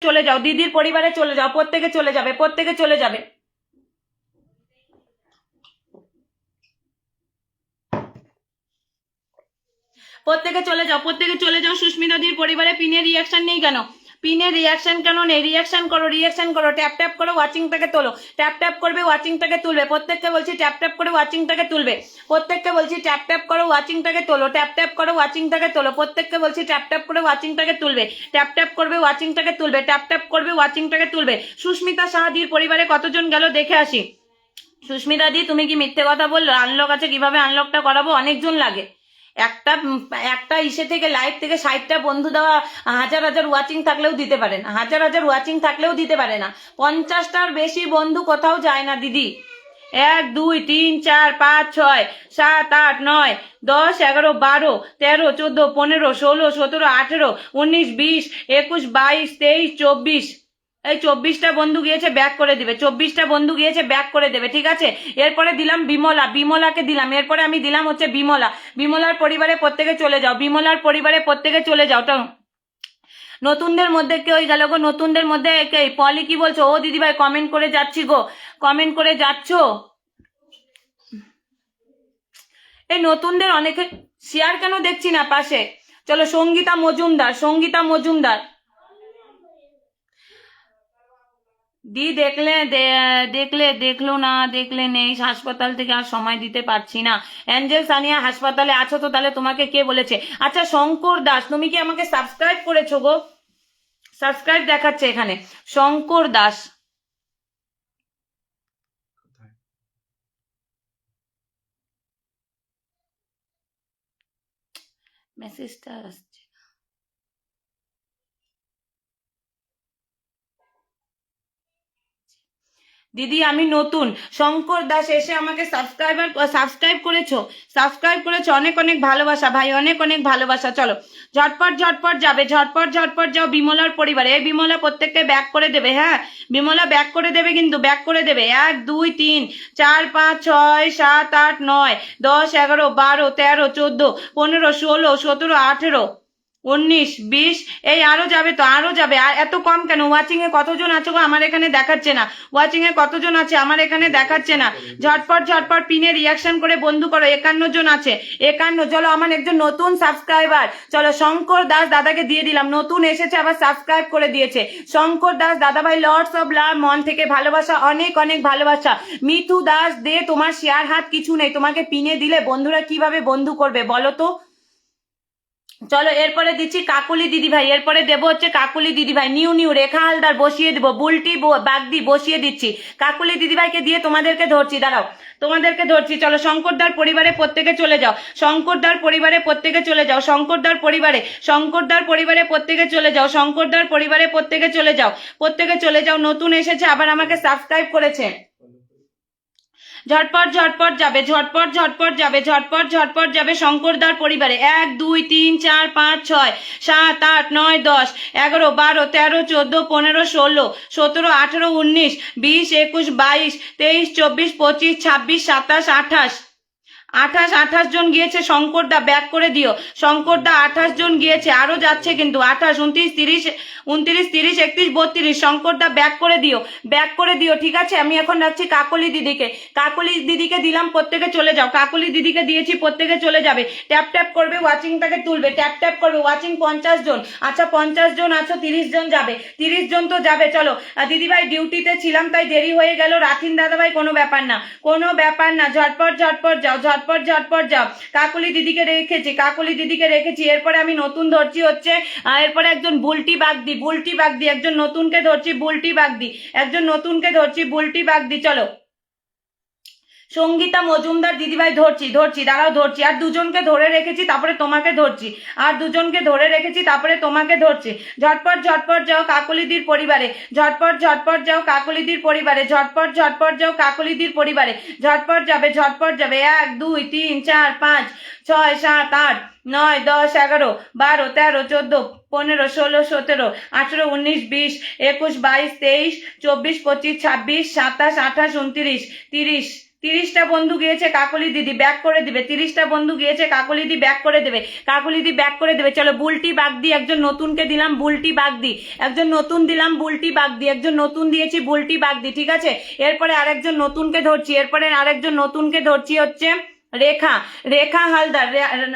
চলে যাও, দিদির পরিবারে চলে যাও, প্রত্যেকে চলে যাবে, প্রত্যেকে চলে যাবে। প্রত্যেকে চলে যাও, প্রত্যেকে চলে যাও। সুস্মিতাদির পরিবারে পিনের রিয়াকশন নেই কেন? পিনের রিয়াকশন কেন নেই? রিয়াকশন করো, রিয়াকশন করো, ট্যাপ ট্যাপ করো, ওয়াচিংটাকে তোলো, ট্যাপ ট্যাপ করবে, ওয়াচিংটাকে তুলবে। প্রত্যেককে বলছি ট্যাপ ট্যাপ করে ওয়াচিংটাকে তুলবে। প্রত্যেককে বলছি ট্যাপ ট্যাপ করো, ওয়াচিংটাকে তোলো, ট্যাপ ট্যাপ করো, ওয়াচিংটাকে তোলো। প্রত্যেককে বলছি ট্যাপ ট্যাপ করে ওয়াচিংটাকে তুলবে, ট্যাপ ট্যাপ করবে, ওয়াচিংটাকে তুলবে, ট্যাপ ট্যাপ করবে, ওয়াচিংটাকে তুলবে। সুস্মিতা সাহাদির পরিবারে কতজন গেল দেখে আসি। সুস্মিতা দি, তুমি কি মিথ্যে কথা বললো? আনলক আছে, কিভাবে আনলকটা করাবো? অনেকজন লাগে। একটা একটা ইসে থেকে লাইভ থেকে 60টা বন্ধু দেওয়া, হাজার হাজার ওয়াচিং থাকলেও দিতে পারে না, হাজার হাজার ওয়াচিং থাকলেও দিতে পারে না। 50টার বেশি বন্ধু কোথাও যায় না দিদি। 1 2 3 4 5 6 7 8 9 10 11 12 13 14 15 16 17 18 19 20 21 22 23 24। এই 24টা বন্ধু গিয়েছে, ব্যাক করে দিবে। 24টা বন্ধু গিয়েছে, ব্যাক করে দেবে, ঠিক আছে। এরপরে দিলাম বিমলা, বিমলাকে দিলাম। এরপরে আমি দিলাম হচ্ছে বিমলা, বিমলার পরিবারে প্রত্যেকে চলে যাও, বিমলার পরিবারে প্রত্যেকে চলে যাও। নতুনদের মধ্যে কে হয়ে গেল গো? নতুনদের মধ্যে কে? পলি কি বলছো? ও দিদি ভাই কমেন্ট করে যাচ্ছি গো, কমেন্ট করে যাচ্ছ। এই নতুনদের অনেকে শেয়ার কেন দেখছি না পাশে? চলো, সঙ্গীতা মজুমদার, সঙ্গীতা মজুমদার দি দেখলে দেখলে দেখলো না, দেখলে নেই, হাসপাতাল থেকে আর সময় দিতে পারছি না। অ্যাঞ্জেল সানিয়া হাসপাতালে আছো তো? তাহলে তোমাকে কে বলেছে? আচ্ছা শঙ্কর দাস, তুমি কি আমাকে সাবস্ক্রাইব করেছো গো? সাবস্ক্রাইব দেখাচ্ছে এখানে, শঙ্কর দাস। মেসেজটা আসছে। দিদি আমি নতুন। শঙ্কর দাস এসে আমাকে সাবস্ক্রাইব করেছো, সাবস্ক্রাইব করেছো, অনেক অনেক ভালোবাসা ভাই, অনেক অনেক ভালোবাসা। চলো ঝটপট ঝটপট যাবে, ঝটপট ঝটপট যাও বিমলার পরিবারে। এই বিমলা প্রত্যেককে ব্যাক করে দেবে, হ্যাঁ বিমলা ব্যাক করে দেবে, কিন্তু ব্যাক করে দেবে। 1 2 3 4 5 6 7 8 9 10 11 12 13 14 15 16 17 18 19 20। এই আরো যাবে তো, আরো যাবে। আর এত কম কেন? ওয়াচিং এ কতজন আছো গো? আমার এখানে দেখাচ্ছে না। ওয়াচিং এ কতজন আছে আমার এখানে দেখাচ্ছে না। ঝটপট ঝটপট পিনে রিয়াকশন করে বন্ধু করো। 51 জন আছে, 51। চলো, আমার একজন নতুন সাবস্ক্রাইবার, চলো শঙ্কর দাস দাদাকে দিয়ে দিলাম, নতুন এসেছে, আবার সাবস্ক্রাইব করে দিয়েছে। শঙ্কর দাস দাদা ভাই, লর্ডস অফ লাভ, মন থেকে ভালোবাসা, অনেক অনেক ভালোবাসা। মিথু দাস দে, তোমার শেয়ার হাত কিছু নেই, তোমাকে পিনে দিলে বন্ধুরা কিভাবে বন্ধু করবে বলো তো? চলো এরপরে দিচ্ছি কাকুলি দিদি ভাই, এরপরে দেবো হচ্ছে কাকুলি দিদি ভাই, নিউ নিউ রেখা হালদার বসিয়ে দেবো, বুলটি বাগদি বসিয়ে দিচ্ছি। কাকুলি দিদি ভাইকে দিয়ে তোমাদেরকে ধরছি, দাঁড়াও তোমাদেরকে ধরছি। চলো শঙ্করদার পরিবারে প্রত্যেকে চলে যাও, শঙ্করদার পরিবারে প্রত্যেকে চলে যাও, শঙ্করদার পরিবারে, শঙ্করদার পরিবারে প্রত্যেকে চলে যাও, শঙ্করদার পরিবারে প্রত্যেকে চলে যাও, প্রত্যেকে চলে যাও। নতুন এসেছে, আবার আমাকে সাবস্ক্রাইব করেছে। ঝটপট ঝটপট যাবে, ঝটপট ঝটপট যাবে, ঝটপট ঝটপট যাবে শঙ্করদার পরিবারে। 1 2 3 4 5 6 7 8 9 10 11 12 13 14 15 16 17 18 19 20 21 22 23 24 25 26 27 28। 28 জন গিয়েছে। শঙ্করদা ব্যাক করে দিও, শঙ্করদা 28 জন গিয়েছে, আরো যাচ্ছে কিন্তু। 28 29 30 29 30 31 32। শঙ্করদা ব্যাক করে দিও, ব্যাক করে দিও, ঠিক আছে। আমি এখন রাখছি কাকলি দিদিকে, কাকলি দিদিকে দিলাম, প্রত্যেকে চলে যাও। কাকলি দিদিকে দিয়েছি, প্রত্যেকে চলে যাবে। ট্যাপ ট্যাপ করবে, ওয়াচিংটাকে তুলবে, ট্যাপ ট্যাপ করবে। ওয়াচিং 50 জন, আচ্ছা 50 জন আছো, 30 জন যাবে, 30 জন তো যাবে। চলো দিদিভাই ডিউটিতে ছিলাম তাই দেরি হয়ে গেল। রাখিন দাদা ভাই কোনো ব্যাপার না, কোনো ব্যাপার না, ঝটপট ঝটপট যাও, ঝটপট ঝটপট যাও। কাকুলি দিদিকে রেখেছি, কাকুলি দিদিকে রেখেছি। এরপরে আমি নতুন ধরছি হচ্ছে, এরপরে একজন বুলটি বাগদি, বুলটি বাগদি, একজন নতুনকে ধরছি, বুলটি বাগদি, একজন নতুনকে ধরছি, বুলটি বাগদি। চলো সঙ্গীতা মজুমদার দিদিভাই ধরছি, ধরছি, দাঁড়াও ধরছি। আর দুজনকে ধরে রেখেছি, তারপরে তোমাকে ধরছি, আর দুজনকে ধরে রেখেছি, তারপরে তোমাকে ধরছি। ঝটপট ঝটপট যাও কাকলিদির পরিবারে, ঝটপট ঝটপট যাও কাকলিদির পরিবারে, ঝটপট ঝটপট যাও কাকলিদির পরিবারে, ঝটপট যাবে, ঝটপট যাবে। 1 2 3 4 5 6 7 8 9 10 11 12 13 14 15 16 17 18 19 20 21 22 23 24 25 26 27 28 29 30। 30টা বন্ধু গিয়েছে, কাকলি দিদি ব্যাক করে দিবে। 30টা বন্ধু গিয়েছে, কাকলি দি ব্যাক করে দেবে, কাকলি দি ব্যাক করে দেবে। চলো বুলটি বাগদি, একজন নতুনকে দিলাম বুলটি বাগদি, একজন নতুন দিলাম বুলটি বাগদি, একজন নতুন দিয়েছি বুলটি বাগদি, ঠিক আছে। এরপরে আরেকজন নতুনকে ধরছি, এরপরে আরেকজন নতুনকে ধরছি হচ্ছে রেখা, রেখা হালদার,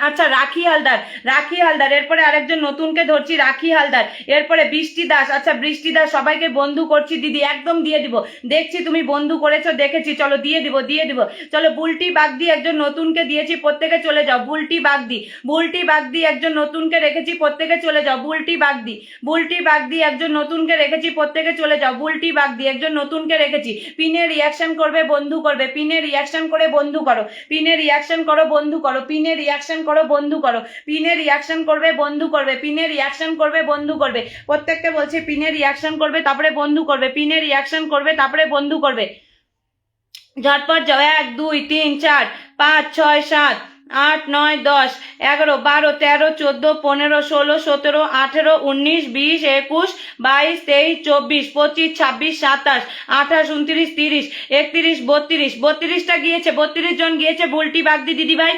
আচ্ছা রাখি হালদার, রাখি হালদার। এরপরে আরেকজন নতুনকে ধরছি রাখি হালদার। এরপরে বৃষ্টি দাস, আচ্ছা বৃষ্টি দাস। সবাইকে বন্ধু করছি দিদি, একদম দিয়ে দিব, দেখছি তুমি বন্ধু করেছো, দেখেছি, চলো দিয়ে দিব, দিয়ে দিব। চলো বুলটি বাগদি, একজন নতুনকে দিয়েছি, প্রত্যেকে চলে যাও। বুলটি বাগদি, বুলটি বাগদি, একজন নতুনকে রেখেছি, প্রত্যেকে চলে যাও। বুলটি বাগদি, বুলটি বাগদি, একজন নতুনকে রেখেছি, প্রত্যেকে চলে যাও। বুলটি বাগদি, একজন নতুনকে রেখেছি। পিনে রিয়াকশন করবে, বন্ধু করবে, পিনে রিয়াকশন করে বন্ধু করো, পিনে রিয়াকশন করো, বন্ধু করো, পিনে রিয়াকশন করো, বন্ধু করো, পিনে রিয়াকশন করবে, বন্ধু করবে, পিনে রিয়াকশন করবে, বন্ধু করবে। প্রত্যেককে বলছি পিনে রিয়াকশন করবে, তারপরে বন্ধু করবে, পিনে রিয়াকশন করবে, তারপরে বন্ধু করবে। ঝটপট যাও। 1 2 3 4 5 6 7 8 9 10 11 12 13 14 15 16 17 18 19 20 21 22 23 24 25 26 27 28 29 30 31 32 32টা গিয়েছে, 32 জন গিয়েছে। বুলটি বাগদি দিদিভাই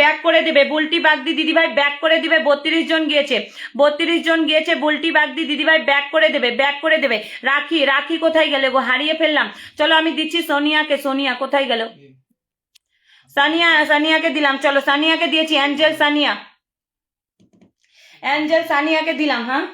ব্যাক করে দেবে, বুলটি বাগদি দিদিভাই ব্যাক করে দিবে। 32 জন গিয়েছে, 32 জন গিয়েছে। বুলটি বাগদি দিদিভাই ব্যাক করে দেবে, ব্যাক করে দেবে। রাখি, রাখি কোথায় গেলে গো, হারিয়ে ফেললাম। চলো আমি দিচ্ছি সোনিয়াকে, সোনিয়া কোথায় গেল? সানিয়া, সানিয়াকে দিলাম, চলো সানিয়াকে দিয়েছি। অ্যাঞ্জেল সানিয়া, অ্যাঞ্জেল সানিয়াকে দিলাম। হ্যাঁ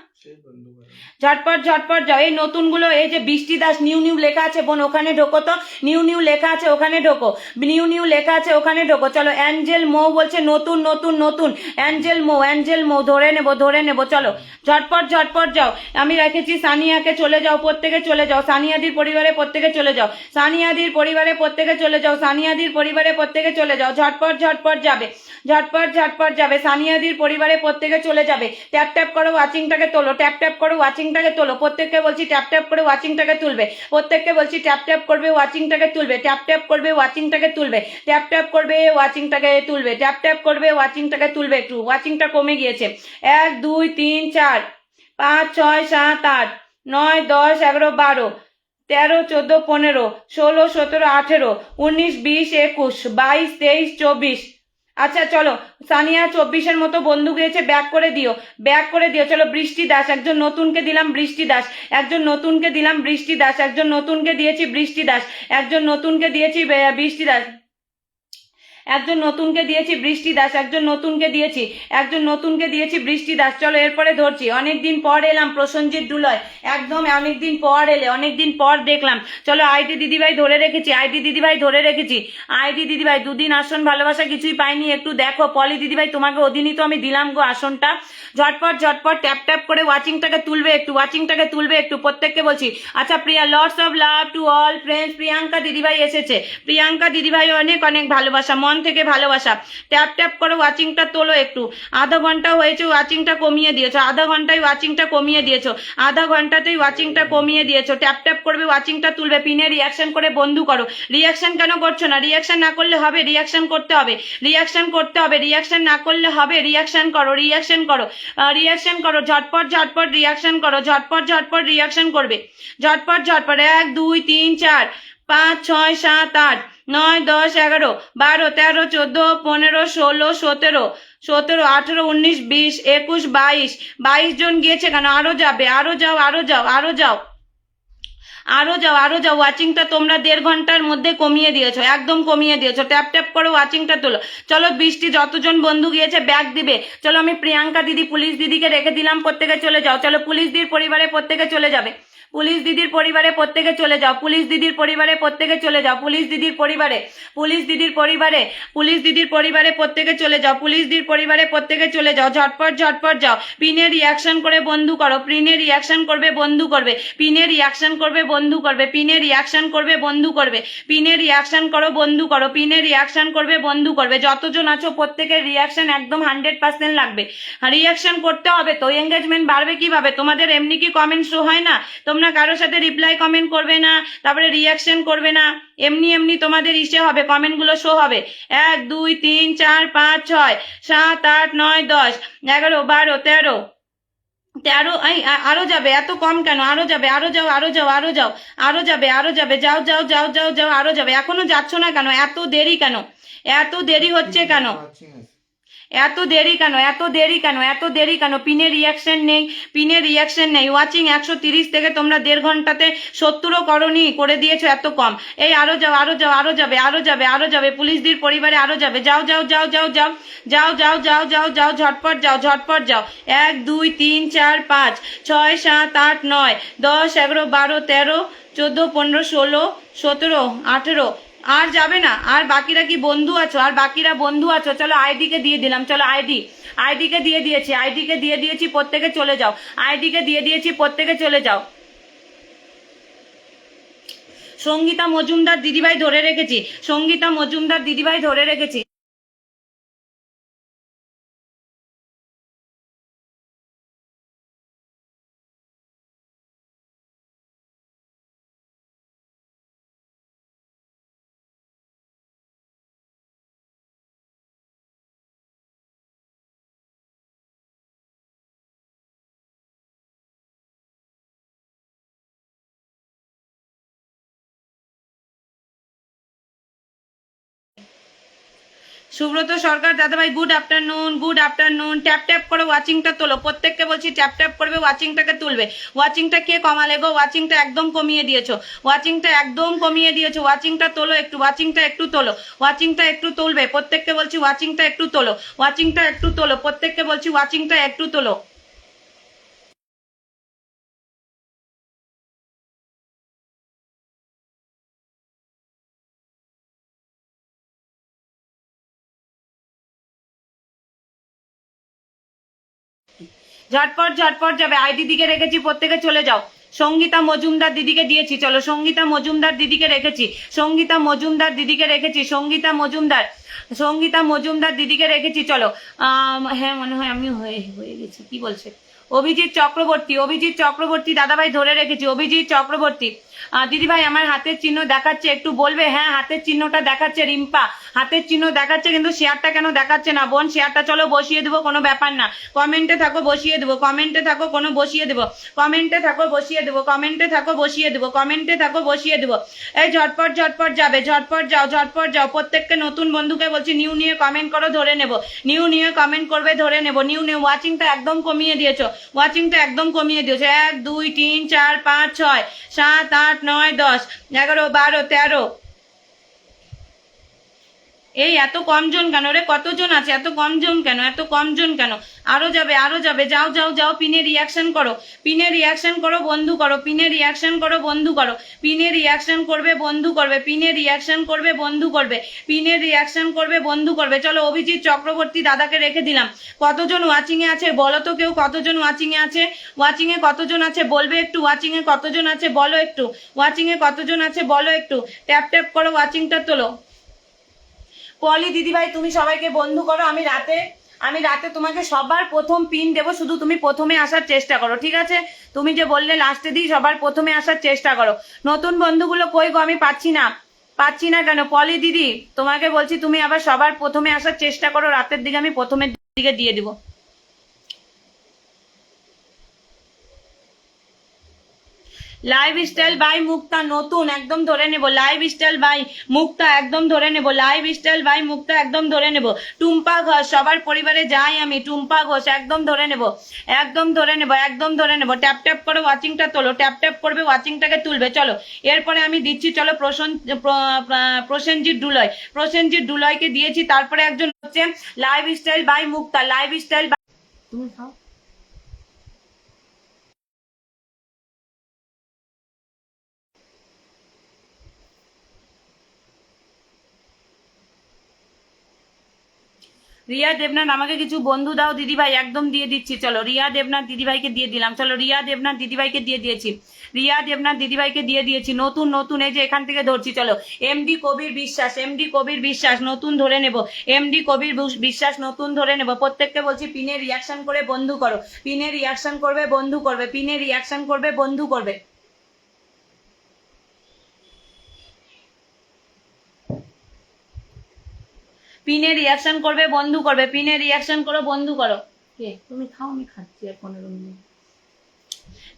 ঝটপট ঝটপট যাও। এই নতুনগুলো, এই যে বৃষ্টি দাস, নিউ নিউ লেখা আছে বোন, ওখানে ঢোকো তো। নিউ নিউ লেখা আছে ওখানে ঢোকো, নিউ নিউ লেখা আছে ওখানে ঢোকো। চলো অ্যাঞ্জেল মৌ বলছে নতুন নতুন নতুন, অ্যাঞ্জেল মৌ, অ্যাঞ্জেল মৌ, ধরে নেবো ধরে নেবো। চলো ঝটপট ঝটপট যাও। আমি রেখেছি সানিয়াকে, চলে যাও প্রত্যেকে চলে যাও। সানিয়াদির পরিবারে প্রত্যেকে চলে যাও, সানিয়াদির পরিবারে প্রত্যেকে চলে যাও, সানিয়াদির পরিবারে প্রত্যেকে চলে যাও। ঝটপট ঝটপট যাবে, ঝটপট ঝটপট যাবে। সানিয়াদির পরিবারে প্রত্যেকে চলে যাবে। ট্যাপ ট্যাপ করো, ওয়াচিংটাকে তোলো, ট্যাপ ট্যাপ করো, ওয়াচিংটাকে তোলো। প্রত্যেককে বলছি ট্যাপ ট্যাপ করে ওয়াচিংটাকে তুলবে, প্রত্যেককে বলছি ট্যাপ ট্যাপ করবে, ওয়াচিংটাকে তুলবে, ট্যাপ ট্যাপ করবে, ওয়াচিংটাকে তুলবে, ট্যাপ ট্যাপ করবে, ওয়াচিংটাকে তুলবে, ট্যাপ ট্যাপ করবে, ওয়াচিংটাকে তুলবে। একটু ওয়াচিংটা কমে গিয়েছে। 1 2 3 4 5 6 7 8 9 10 11 12 13 14 15 16 17 18 19 20 21 22 23 24। আচ্ছা চলো সানিয়া 24-এর মতো বন্ধু গিয়েছে, ব্যাক করে দিও, ব্যাক করে দিও। চলো বৃষ্টি দাস, একজন নতুনকে দিলাম বৃষ্টি দাস, একজন নতুনকে দিলাম বৃষ্টি দাস, একজন নতুনকে দিয়েছি বৃষ্টি দাস, একজন নতুনকে দিয়েছি বৃষ্টি দাস, একজন নতুনকে দিয়েছি বৃষ্টি দাস, একজন নতুনকে দিয়েছি, একজন নতুনকে দিয়েছি বৃষ্টি দাস। চলো এরপরে ধরছি। অনেকদিন পর এলাম প্রসঞ্জিৎ দুলয়, একদম অনেকদিন পর এলে, অনেকদিন পর দেখলাম। চলো আইডি দিদিভাই ধরে রেখেছি, আইডি দিদিভাই ধরে রেখেছি, আইডি দিদিভাই। দুদিন আসন ভালোবাসা কিছুই পাইনি, একটু দেখো। পলি দিদিভাই তোমাকে ওদিনই তো আমি দিলাম গো আসনটা। ঝটপট ঝটপট ট্যাপ ট্যাপ করে ওয়াচিংটাকে তুলবে একটু, ওয়াচিংটাকে তুলবে একটু, প্রত্যেককে বলছি। আচ্ছা Priya, lots of love to all friends. Priyanka দিদিভাই এসেছে, প্রিয়াঙ্কা দিদিভাই অনেক অনেক ভালোবাসা, মন থেকে ভালোবাসা। ট্যাপ ট্যাপ করে ওয়াচিংটা তোলো একটু। আধা ঘন্টা হয়েছে, ওয়াচিংটা কমিয়ে দিয়েছো, আধা ঘন্টায় ওয়াচিংটা কমিয়ে দিয়েছো, আধা ঘন্টাতেই ওয়াচিংটা কমিয়ে দিয়েছো। ট্যাপ ট্যাপ করবে, ওয়াচিংটা তুলবে, পিনে রিয়াকশন করে বন্ধু করো। রিয়াকশন কেন করছো না? রিয়াকশন না করলে হবে, রিয়াকশন করতে হবে, রিয়াকশন করতে হবে, রিয়াকশন না করলে হবে। রিয়াকশন করো, রিয়াকশন করো, রিয়াকশন করো, ঝটপট ঝটপট রিয়াকশন করো, ঝটপট ঝটপট রিয়াকশন করবে, ঝটপট ঝটপট। 1 2 3 4 5 6 7 8 9 10 11 12 13 14 15 16 17 17 18 19 20 21 22 22 জন গিয়েছে কেন? আরো যাবে, আরো যাও, আরো যাও, আরো যাও, আরো যাও, আরো যাও। ওয়াচিংটা তোমরা 1.5 ঘন্টার মধ্যে কমিয়ে দিয়েছো, একদম কমিয়ে দিয়েছো। ট্যাপ ট্যাপ করে ওয়াচিংটা তোলো। চলো বৃষ্টি, যতজন বন্ধু গিয়েছে ব্যাগ দিবে। চলো আমি প্রিয়াঙ্কা দিদি, পুলিশ দিদিকে রেখে দিলাম, প্রত্যেকে চলে যাও। চলো পুলিশ দিদির পরিবারে প্রত্যেকে চলে যাবে, পুলিশ দিদির পরিবারে প্রত্যেকে চলে যাও, পুলিশ দিদির পরিবারে প্রত্যেকে চলে যাও, পুলিশ দিদির পরিবারে, পুলিশ দিদির পরিবারে, পুলিশ দিদির পরিবারে প্রত্যেকে চলে যাও, পুলিশ দিদির পরিবারে প্রত্যেকে চলে যাও। ঝটপট ঝটপট যাও। পিনে রিয়াকশন করে বন্ধু করো, পিনে রিয়াকশন করবে, বন্ধু করবে, পিনে রিয়াকশন করবে, বন্ধু করবে, পিনে রিয়াকশন করবে, বন্ধু করবে, পিনে রিয়াকশন করো, বন্ধু করো, পিনে রিয়াকশন করবে, বন্ধু করবে। যতজন আছো প্রত্যেকের রিয়াকশন একদম 100% লাগবে, রিয়াকশন করতে হবে। তো এঙ্গেজমেন্ট বাড়বে কিভাবে? তোমাদের এমনি কি কমেন্ট শো হয় না? তোমরা কারোর সাথে রিপ্লাই কমেন্ট করবে না, তারপরে রিয়াকশন করবে না, এমনি এমনি তোমাদের ইসে হবে, কমেন্টগুলো শো হবে। 1 2 3 4 5 6 7 8 9 10 11 12 13 তেরো, এই আরো যাবে, এত কম কেন? আরো যাবে, আরো যাও, আরো যাও, আরো যাও, আরো যাবে, আরো যাবে, যাও যাও যাও যাও যাও, আরো যাবে। এখনো যাচ্ছ না কেন? এত দেরি কেন? এত দেরি হচ্ছে কেন? এত দেরি কেন? এত দেরি কেন? এত দেরি কেন? পিনের রিয়াকশন নেই, পিনের রিয়াকশন নেই। ওয়াচিং 130 থেকে তোমরা 1.5 ঘন্টাতে 70ও করনি, করে দিয়েছো এত কম। এই আরো যাও, আরো যাও, আরো যাবে, আরো যাবে, আরো যাবে, পুলিশদের পরিবারে আরো যাবে। যাও যাও যাও যাও যাও যাও যাও যাও যাও যাও, ঝটপট যাও, ঝটপট যাও। 1 2 3 4 5 6 7 8 9 10 11 12 13 14 15 16 17 18। আর যাবে না? আর বাকিরা কি বন্ধু আছো? আর বাকিরা বন্ধু আছো? চলো আইডি কে দিয়ে দিলাম, চলো আইডি কে দিয়ে দিয়েছি, আইডি কে দিয়ে দিয়েছি, প্রত্যেকে চলে যাও। আইডি কে দিয়ে দিয়েছি, প্রত্যেকে চলে যাও। সঙ্গীতা মজুমদার দিদিভাই ধরে রেখেছি, সঙ্গীতা মজুমদার দিদিভাই ধরে রেখেছি। সুব্রত সরকার দাদাভাই good afternoon, good afternoon. Tap tap করে ওয়াচিংটা তোলো, প্রত্যেককে বলছি ট্যাপ ট্যাপ করবে, ওয়াচিংটাকে তুলবে। ওয়াচিংটা কে কমালে গো? ওয়াচিংটা একদম কমিয়ে দিয়েছো, ওয়াচিংটা একদম কমিয়ে দিয়েছো। ওয়াচিংটা তোলো একটু, ওয়াচিংটা একটু তোলো, ওয়াচিংটা একটু তুলবে। প্রত্যেককে বলছি ওয়াচিংটা একটু তোলো, ওয়াচিংটা একটু তোলো, প্রত্যেককে বলছি ওয়াচিংটা একটু তোলো। ঝটপট ঝটপট যাবে, আইডি দিকে রেখেছি, প্রত্যেকে চলে যাও। সঙ্গীতা মজুমদার দিদিকে দিয়েছি, চলো সঙ্গীতা মজুমদার দিদিকে রেখেছি, সঙ্গীতা মজুমদার দিদিকে রেখেছি, সঙ্গীতা মজুমদার, সঙ্গীতা মজুমদার দিদিকে রেখেছি, চলো। হ্যাঁ মনে হয় আমি হয়ে হয়ে গেছি, কি বলছে? অভিজিৎ চক্রবর্তী, অভিজিৎ চক্রবর্তী দাদাভাই ধরে রেখেছি, অভিজিৎ চক্রবর্তী। দিদিভাই আমার হাতের চিহ্ন দেখাচ্ছে, একটু বলবে? হ্যাঁ হাতের চিহ্নটা দেখাচ্ছে রিম্পা, হাতের চিহ্ন দেখাচ্ছে, কিন্তু শেয়ারটা কেন দেখাচ্ছে না বোন? শেয়ারটা চলো বসিয়ে দেবো, কোনো ব্যাপার না। কমেন্টে থাকো বসিয়ে দেবো, কমেন্টে থাকো, কোনো বসিয়ে দেবো, কমেন্টে থাকো বসিয়ে দেবো, কমেন্টে থাকো বসিয়ে দেবো, কমেন্টে থাকো বসিয়ে দেবো। এই ঝটপট ঝটপট যাবে, ঝটপট যাও, ঝটপট যাও। প্রত্যেককে নতুন বন্ধুকে বলছি নিউ নিয়ে কমেন্ট করো, ধরে নেবো। নিউ নিয়ে কমেন্ট করবে, ধরে নেবো। নিউ নিউ ওয়াচিংটা একদম কমিয়ে দিয়েছো, ওয়াচিংটা একদম কমিয়ে দিয়েছো। 1 2 3 4 5 6 7 8 9 10 11 12 13। এই এত কমজন কেন রে? কতজন আছে? এত কমজন কেন? এত কমজন কেন? আরো যাবে, আরো যাবে, যাও যাও যাও। পিনে রিয়াকশন করো, পিনে রিয়াকশন করো, বন্ধু করো, পিনে রিয়াকশন করো, বন্ধু করো, পিনে রিয়াকশন করবে, বন্ধু করবে, পিনে রিয়াকশন করবে, বন্ধু করবে, পিনে রিয়াকশন করবে, বন্ধু করবে। চলো অভিজিৎ চক্রবর্তী দাদাকে রেখে দিলাম। কতজন ওয়াচিং এ আছে বলো তো কেউ? কতজন ওয়াচিং এ আছে? ওয়াচিং এ কতজন আছে বলবে একটু? ওয়াচিং এ কতজন আছে বলো একটু? ওয়াচিং এ কতজন আছে বলো একটু? ট্যাপ ট্যাপ করো, ওয়াচিংটা তোলো। পলি দিদিভাই তুমি সবাইকে বন্ধু করো, আমি রাতে তোমাকে সবার প্রথম পিন দেবো, শুধু তুমি প্রথমে আসার চেষ্টা করো, ঠিক আছে? তুমি যে বললে লাস্টে দিই, সবার প্রথমে আসার চেষ্টা করো। নতুন বন্ধুগুলো কই গো? আমি পাচ্ছি না, পাচ্ছি না কেন? পলি দিদি তোমাকে বলছি তুমি আবার সবার প্রথমে আসার চেষ্টা করো, রাতের দিকে আমি প্রথমের দিকে দিয়ে দিব। লাইফস্টাইল বাই মুক্তা নতুন একদম ধরে নেব, লাইফস্টাইল বাই মুক্তা একদম ধরে নেব, লাইফস্টাইল বাই মুক্তা একদম ধরে নেব। টুম্পা ঘোষ সবার পরিবারে যাই আমি, টুম্পা ঘোষ একদম ধরে নেব, একদম ধরে নেব, একদম ধরে নেব। ট্যাপ ট্যাপ করে ওয়াচিংটা তোলো, ট্যাপ ট্যাপ করবে, ওয়াচিংটাকে তুলবে। চলো এরপরে আমি দিচ্ছি, চলো প্রসেনজিৎ ডুলয়, প্রসেনজিৎ ডুলয়কে দিয়েছি। তারপরে একজন হচ্ছে লাইফস্টাইল বাই মুক্তা, লাইফস্টাইল। তুমি খাও। রিয়া দেবনাথ আমাকে কিছু বন্ধু দাও দিদিভাই, একদম দিয়ে দিচ্ছি। চলো রিয়া দেবনাথ দিদিভাইকে দিয়ে দিলাম, চলো রিয়া দেবনাথ দিদিভাইকে দিয়ে দিয়েছি, রিয়া দেবনাথ দিদিভাইকে দিয়ে দিয়েছি। নতুন নতুন এই যে এখান থেকে ধরছি, চলো এমডি কবির বিশ্বাস, এমডি কবির বিশ্বাস নতুন ধরে নেব, এমডি কবির বিশ্বাস নতুন ধরে নেব। প্রত্যেককে বলছি পিনে রিয়াকশন করে বন্ধু করো, পিনে রিয়াকশন করবে, বন্ধু করবে, পিনে রিয়াকশন করবে, বন্ধু করবে। পিনে রিয়াকশন করবে, বন্ধু করবে, পিনে রিয়াকশন করো, বন্ধু করো। কে তুমি? খাও, আমি খাচ্ছি আর 15 মিনিট।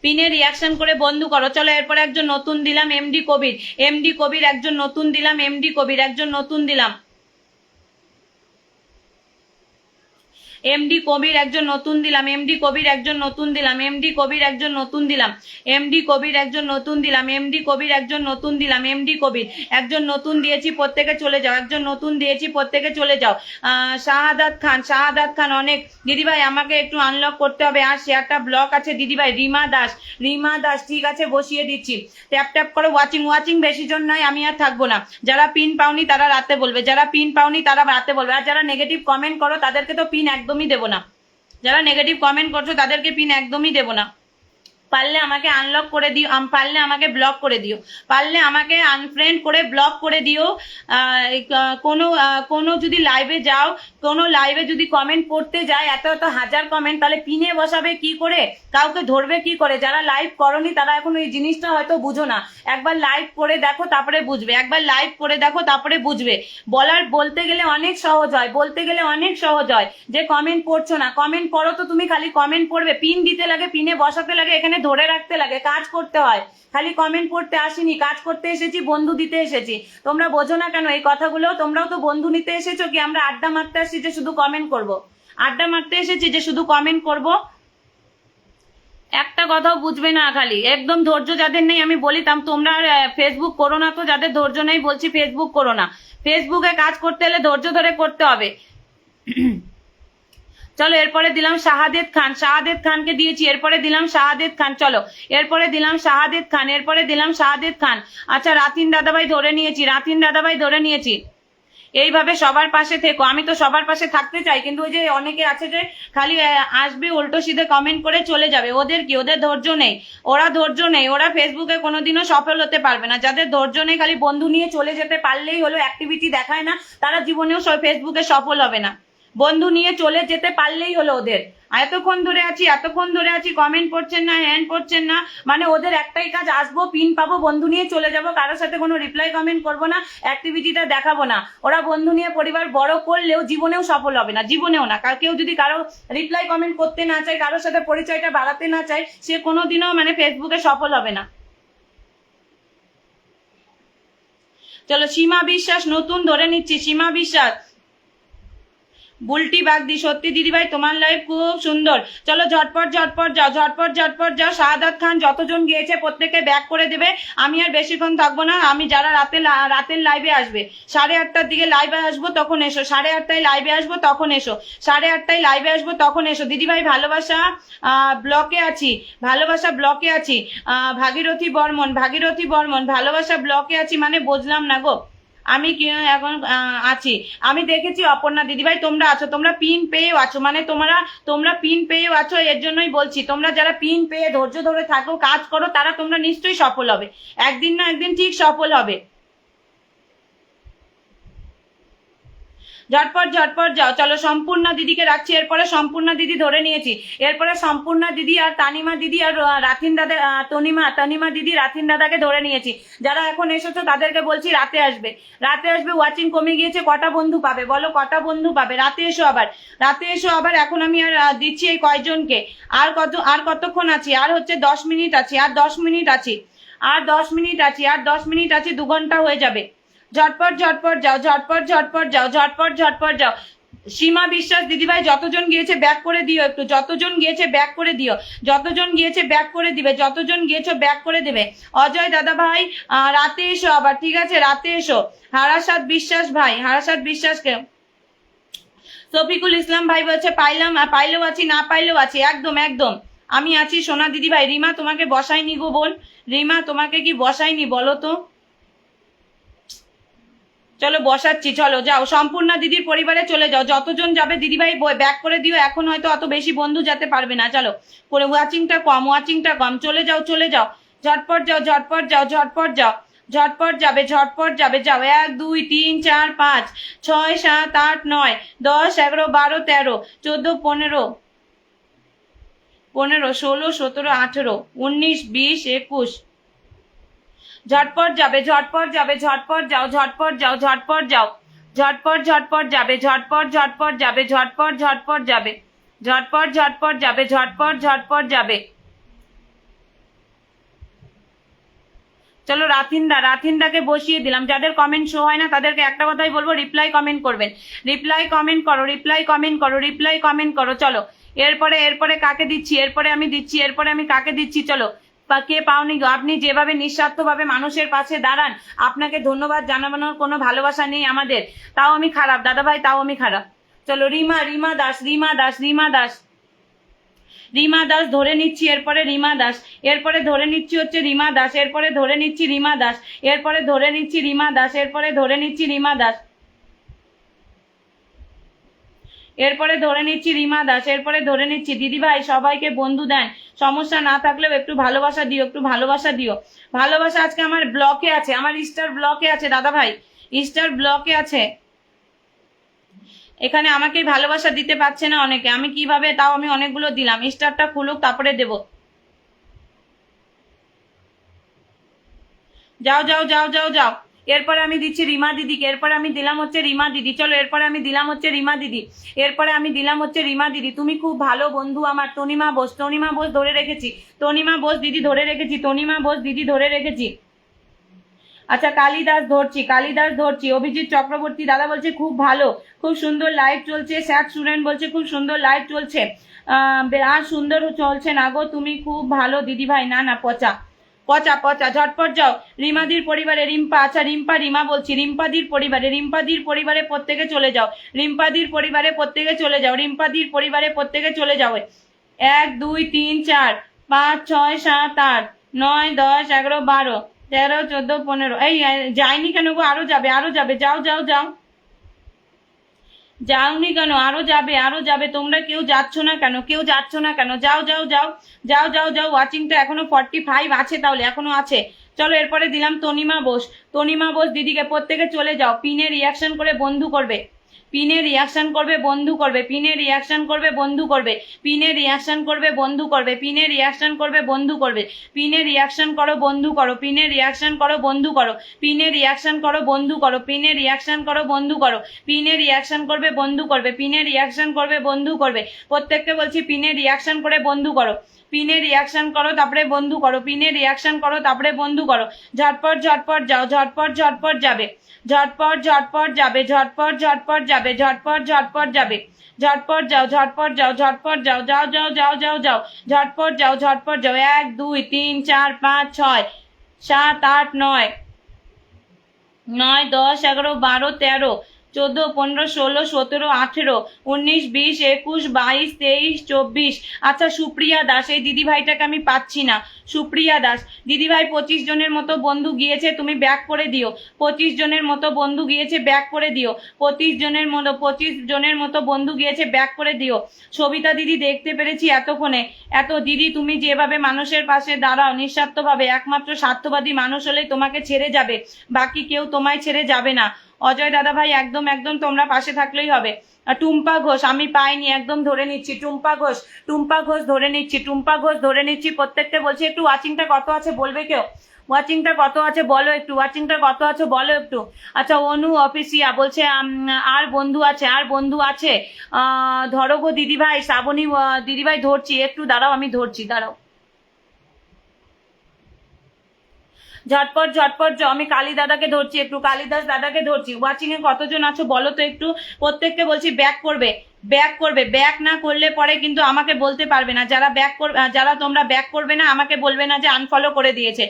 পিনে রিয়াকশন করে বন্ধু করো। চলো এরপরে একজন নতুন দিলাম, এমডি কবির। এমডি কবির একজন নতুন দিলাম, এমডি কবির একজন নতুন দিলাম, এমডি কবির একজন নতুন দিলাম, এমডি কবির একজন নতুন দিলাম, এমডি কবির একজন নতুন দিলাম, এমডি কবির একজন নতুন দিলাম, এমডি কবির একজন নতুন দিলাম, এমডি কবির একজন নতুন দিয়েছি, প্রত্যেকে চলে যাও। একজন নতুন দিয়েছি, প্রত্যেকে চলে যাও। শাহাদাত খান, শাহাদাত খান অনেক। দিদিভাই আমাকে একটু আনলক করতে হবে, আর শেয়ারটা ব্লক আছে দিদিভাই। রিমা দাস, রিমা দাস ঠিক আছে বসিয়ে দিচ্ছি। ট্যাপ ট্যাপ করে ওয়াচিং, ওয়াচিং বেশি জন নাই, আমি আর থাকবো না। যারা পিন পাওনি তারা রাতে বলবে, যারা পিন পাওনি তারা রাতে বলবে। আর যারা নেগেটিভ কমেন্ট করো তাদেরকে তো পিন একদমই দেবো না। যারা নেগেটিভ কমেন্ট করছো তাদেরকে পিন একদমই দেবো না। পারলে আমাকে আনলক করে দিও, পারলে আমাকে ব্লক করে দিও, পারলে আমাকে আনফ্রেন্ড করে ব্লক করে দিও। কোনো যদি লাইভে যাও, কোনো লাইভে যদি কমেন্ট করতে যায় এত এত হাজার কমেন্ট, তাহলে পিনে বসাবে কি করে, কাউকে ধরবে কি করে? যারা লাইভ করনি তারা এখন এই জিনিসটা হয়তো বুঝো না। একবার লাইভ করে দেখো তারপরে বুঝবে, একবার লাইভ করে দেখো তারপরে বুঝবে। বলতে গেলে অনেক সহজ হয়, বলতে গেলে অনেক সহজ হয়। যে কমেন্ট পড়ছো না, কমেন্ট পড়ো তো তুমি, খালি কমেন্ট পড়বে, পিন দিতে লাগে, পিনে বসাতে লাগে, এখানে ধরে রাখতে লাগে, কাজ করতে হয়। খালি কমেন্ট পড়তে আসিনি, কাজ করতে এসেছি, বন্ধু দিতে এসেছি। তোমরা বোঝো না কেন এই কথাগুলো? তোমরাও তো বন্ধু নিতে এসেছো, কি আমরা আড্ডা মারতে আসছি যে শুধু কমেন্ট করব? আড্ডা মারতে এসেছি যে শুধু কমেন্ট করব? একটা কথাও বুঝবে না, খালি একদম ধৈর্য যাদের নেই আমি বলিতাম তোমরা ফেসবুক করো না, তো যাদের ধৈর্য নেই বলছি ফেসবুক করো না। ফেসবুকে কাজ করতে হলে ধৈর্য ধরে করতে হবে। চলো এরপরে দিলাম শাহাদেত খান, শাহাদেত খানকে দিয়েছি, এরপরে দিলাম শাহাদেত খান। চলো এরপরে দিলাম শাহাদেত খান, এরপরে দিলাম শাহাদেত খান। আচ্ছা রাতিন দাদাভাই ধরে নিয়েছি, রাতিন দাদাভাই ধরে নিয়েছি। এইভাবে সবার পাশে থেকো, আমি তো সবার পাশে থাকতে চাই, কিন্তু ওই যে অনেকে আছে যে খালি আসবে উল্টো সিধে কমেন্ট করে চলে যাবে। ওদের কি, ওদের ধৈর্য নেই, ওরা ধৈর্য নেই, ওরা ফেসবুকে কোনোদিনও সফল হতে পারবে না। যাদের ধৈর্য নেই, খালি বন্ধু নিয়ে চলে যেতে পারলেই হলো, অ্যাক্টিভিটি দেখায় না, তারা জীবনেও ফেসবুকে সফল হবে না। বন্ধু নিয়ে চলে যেতে পারলেই হলো ওদের। এতক্ষণ ধরে আছি, এতক্ষণ ধরে আছি, কমেন্ট করছেন না, হ্যান্ড করছেন না, মানে ওদের একটাই কাজ, আসবো, পিন পাবো, বন্ধু নিয়ে চলে যাবো, কারোর সাথে কোনো রিপ্লাই কমেন্ট করবো না, অ্যাক্টিভিটিটা দেখাবো না। ওরা বন্ধু নিয়ে পরিবার বড় করলেও জীবনেও সফল হবে না, জীবনেও না। কেউ যদি কারো রিপ্লাই কমেন্ট করতে না চায়, কারোর সাথে পরিচয়টা বাড়াতে না চায়, সে কোনোদিনও মানে ফেসবুকে সফল হবে না। চলো সীমা বিশ্বাস নতুন ধরে নিচ্ছি, সীমা বিশ্বাস। বুলটি বাগদি, সত্যি দিদিভাই তোমার লাইভ খুব সুন্দর। চলো ঝটপট ঝটপট যাও, ঝটপট ঝটপট যাও। শাহাদাত খান যতজন গিয়েছে প্রত্যেকে ব্যাক করে দেবে, আমি আর বেশিক্ষণ থাকবো না। আমি যারা রাতের লাইভে আসবে, 8:30টার দিকে লাইভে আসবো তখন এসো, 8:30টায় লাইভে আসবো তখন এসো, 8:30টায় লাইভে আসবো তখন এসো। দিদিভাই ভালোবাসা ব্লকে আছি, ভালোবাসা ব্লকে আছি। ভাগীরথী বর্মন, ভাগীরথী বর্মন, ভালোবাসা ব্লকে আছি মানে বুঝলাম না গো। আমি কি এখন আছি, আমি দেখেছি অপর্ণা দিদিভাই তোমরা আছো, তোমরা পিন পেয়েও আছো, মানে তোমরা পিন পেয়েও আছো। এর জন্যই বলছি, তোমরা যারা পিন পেয়ে ধৈর্য ধরে থাকো, কাজ করো, তারা তোমরা নিশ্চয়ই সফল হবে, একদিন না একদিন ঠিক সফল হবে। ঝটপট ঝটপট যাও। চলো সম্পূর্ণা দিদিকে রাখছি, এরপরে সম্পূর্ণা দিদি ধরে নিয়েছি, এরপরে সম্পূর্ণা দিদি আর তানিমা দিদি আর রাথিন দাদা, তনিমা দিদি রাথিন দাদাকে ধরে নিয়েছি। যারা এখন এসেছো তাদেরকে বলছি রাতে আসবে, রাতে আসবে। ওয়াচিং কমে গিয়েছে, কটা বন্ধু পাবে বলো, কটা বন্ধু পাবে? রাতে এসো আবার, রাতে এসো আবার। এখন আমি আর দিচ্ছি এই কয়জনকে। আর কতক্ষণ আছি? আর হচ্ছে 10 মিনিট আছি, আর 10 মিনিট আছি, আর 10 মিনিট আছি, আর 10 মিনিট আছি, 2 ঘন্টা হয়ে যাবে। ঝটপট ঝটপট যাও, ঝটপট ঝটপট যাও, ঝটপট ঝটপট যাও। সীমা বিশ্বাস দিদিভাই যতজন গিয়েছে ব্যাক করে দিও একটু, যতজন গিয়েছে ব্যাক করে দিও, যতজন গিয়েছে ব্যাক করে দিবে, যতজন গিয়েছো ব্যাক করে দেবে। অজয় দাদা ভাই রাতে এসো আবার, ঠিক আছে রাতে এসো। হারাসাত বিশ্বাস ভাই, হারাসাত বিশ্বাসকে। শফিকুল ইসলাম ভাই বলছে পাইলেও আছি, না পাইলেও আছি, একদম একদম আমি আছি সোনা দিদিভাই। রিমা তোমাকে বসাইনি গো বোন, রিমা তোমাকে কি বসাইনি বলো তো? চলো বসাচ্ছি, চলো যাও সম্পূর্ণা দিদির পরিবারে চলে যাও। যতজন যাবে দিদিভাই ব্যাক করে দিও, এখন হয়তো অত বেশি বন্ধু যেতে পারবে না। চলো করে ওয়াচিংটা কম, চলে যাও চলে যাও, ঝটপট যাও ঝটপট যাও, ঝটপট যাও, ঝটপট যাবে, ঝটপট যাবে, যাও। 1 2 3 4 5 6 7 8 9 10 11 12 13 14 15 16 17 18 19 20 21। ঝটপট যাবে, ঝটপট যাবে, ঝটপট যাও, ঝটপট যাও, ঝটপট যাও, ঝটপট ঝটপট যাবে, ঝটপট ঝটপট যাবে, ঝটপট ঝটপট যাবে, ঝটপট ঝটপট যাবে, ঝটপট ঝটপট যাবে। চলো রাথিনদাকে বসিয়ে দিলাম। যাদের কমেন্ট শো হয় না তাদেরকে একটা কথাই বলবো, রিপ্লাই কমেন্ট করবেন, রিপ্লাই কমেন্ট করো, রিপ্লাই কমেন্ট করো, রিপ্লাই কমেন্ট করো। চলো এরপরে কাকে দিচ্ছি, এরপরে আমি কাকে দিচ্ছি। চলো কে পাওনি গো? আপনি যেভাবে নিঃস্বার্থভাবে মানুষের পাশে দাঁড়ান, আপনাকে ধন্যবাদ জানানোর কোনো ভালোবাসা নেই আমাদের। তাও আমি খারাপ দাদা ভাই, তাও আমি খারাপ। চলো রিমা দাস ধরে নিচ্ছি, এরপরে রিমা দাস, এরপরে ধরে নিচ্ছি হচ্ছে রিমা দাস, এরপরে ধরে নিচ্ছি রিমা দাস, এরপরে ধরে নিচ্ছি রিমা দাস, এরপরে ধরে নিচ্ছি রিমা দাস, এরপরে ধরে নিচ্ছি রিমা দাস, এরপরে ধরে নিচ্ছি। দিদি ভাই সবাইকে বন্ধু দেন, সমস্যা না থাকলেও একটু ভালোবাসা দিও, একটু ভালোবাসা দিও। ভালোবাসা আজকে আমার ব্লকে আছে, আমার স্টার ব্লকে আছে দাদা ভাই, স্টার ব্লকে আছে। এখানে আমাকেই ভালোবাসা দিতে পারছে না অনেকে, আমি কিভাবে, তাও আমি অনেকগুলো দিলাম। স্টারটা খুলুক তারপরে দেব। যাও যাও যাও যাও যাও। এরপরে আমি দিচ্ছি রিমা দিদিকে, এরপরে আমি দিলাম হচ্ছে রিমা দিদি। চলো এরপরে আমি দিলাম হচ্ছে রিমা দিদি, এরপরে আমি দিলাম হচ্ছে রিমা দিদি। তুমি খুব ভালো বন্ধু আমার। তনিমা বোস ধরে রেখেছি, তনিমা বোস দিদি ধরে রেখেছি, তনিমা বোস দিদি ধরে রেখেছি। আচ্ছা কালিদাস ধরছি। অভিজিৎ চক্রবর্তী দাদা বলছে খুব ভালো, খুব সুন্দর লাইভ চলছে। স্যার স্টুডেন্ট বলছে খুব সুন্দর লাইভ চলছে। আর সুন্দর চলছে না গো, তুমি খুব ভালো দিদি ভাই। না পচা পচা পচা, ঝটপট যাও। রিমাদির পরিবারে রিম্পা, আচ্ছা রিমা বলছি, রিম্পাদির পরিবারে প্রত্যেকে চলে যাও, রিম্পাদির পরিবারে প্রত্যেকে চলে যাও, রিম্পাদির পরিবারে প্রত্যেকে চলে যাও। 1 2 3 4 5 6 7 8 9 10 11 12 13 14 15। এই যায়নি কেন গো? আরো যাবে, যাও যাও যাও। যাওনি কেন? আরো যাবে। তোমরা কেউ যাচ্ছ না কেন? যাও যাও যাও যাও যাও যাও। ওয়াচিংটা এখনো 45 আছে, তাহলে এখনো আছে। চলো এরপরে দিলাম তনিমা বোস দিদিকে। প্রত্যেকে চলে যাও। পিনে রিয়াকশন করে বন্ধু করবে, পিনে রিয়াকশন করবে বন্ধু করবে, পিনে রিয়াকশন করবে বন্ধু করবে, পিনে রিয়াকশন করবে বন্ধু করবে, পিনে রিয়াকশন করবে বন্ধু করবে, পিনে রিয়াকশন করো বন্ধু করো, পিনে রিয়াকশন করো বন্ধু করো, পিনে রিয়াকশন করো বন্ধু করো, পিনে রিয়াকশন করো বন্ধু করো, পিনে রিয়াকশন করবে বন্ধু করবে, পিনে রিয়াকশন করবে বন্ধু করবে। প্রত্যেককে বলছি পিনে রিয়াকশন করে বন্ধু করো, পিনে রিয়াকশন করো তারপরে বন্ধু করো, পিনে রিয়াকশন করো তারপরে বন্ধু করো। ঝটপট যাও, ঝটপট যাবে, ঝটপট যাবে, ঝটপট যাবে, ঝটপট যাবে, ঝটপট যাও, ঝটপট যাও, ঝটপট যাও। 1 2 3 4 5 6 7 8 9 10 11 12 13 14 15 16 17 18 19 20 21 22 23 24। আচ্ছা সুপ্রিয়া দাস, এই দিদি ভাইটাকে আমি পাচ্ছি না। সুপ্রিয়া দাস দিদি ভাই 25 জনের মতো বন্ধু গিয়েছে, তুমি ব্যাক করে দিও। 25 জনের মতো বন্ধু গিয়েছে, ব্যাক করে দিও। 25 জনের মতো বন্ধু গিয়েছে, ব্যাক করে দিও। সবিতা দিদি দেখতে পেরেছি এতক্ষণে। দিদি তুমি যেভাবে মানুষের পাশে দাঁড়াও নিঃস্বার্থভাবে, একমাত্র স্বার্থবাদী মানুষ হলে তোমাকে ছেড়ে যাবে, বাকি কেউ তোমায় ছেড়ে যাবে না। অজয় দাদা ভাই একদম তোমরা পাশে থাকলেই হবে। টুম্পা ঘোষ আমি পাইনি, একদম ধরে নিচ্ছি। টুম্পা ঘোষ ধরে নিচ্ছি। প্রত্যেকটা বলছি একটু ওয়াচিংটা কত আছে বলবে কেউ? ওয়াচিংটা কত আছে বলো একটু, ওয়াচিংটা কত আছে বলো একটু। আচ্ছা অনু অফিসিয়া বলছে আর বন্ধু আছে ধরো গো দিদিভাই। শ্রাবণী দিদিভাই ধরছি, একটু দাঁড়াও, আমি ধরছি, দাঁড়াও। ঝটপট যাও, আমি কালী দাদাকে ধরছি, একটু কালিদাস দাদাকে ধরছি। ওয়াচিং এ কতজন আছো বলো তো একটু। প্রত্যেককে বলছি ব্যাক করবে, ব্যাক না করলে পরে কিন্তু আমাকে বলতে পারবে না। যারা তোমরা ব্যাক করবে না আমাকে বলবে না যে আনফলো করে দিয়েছে,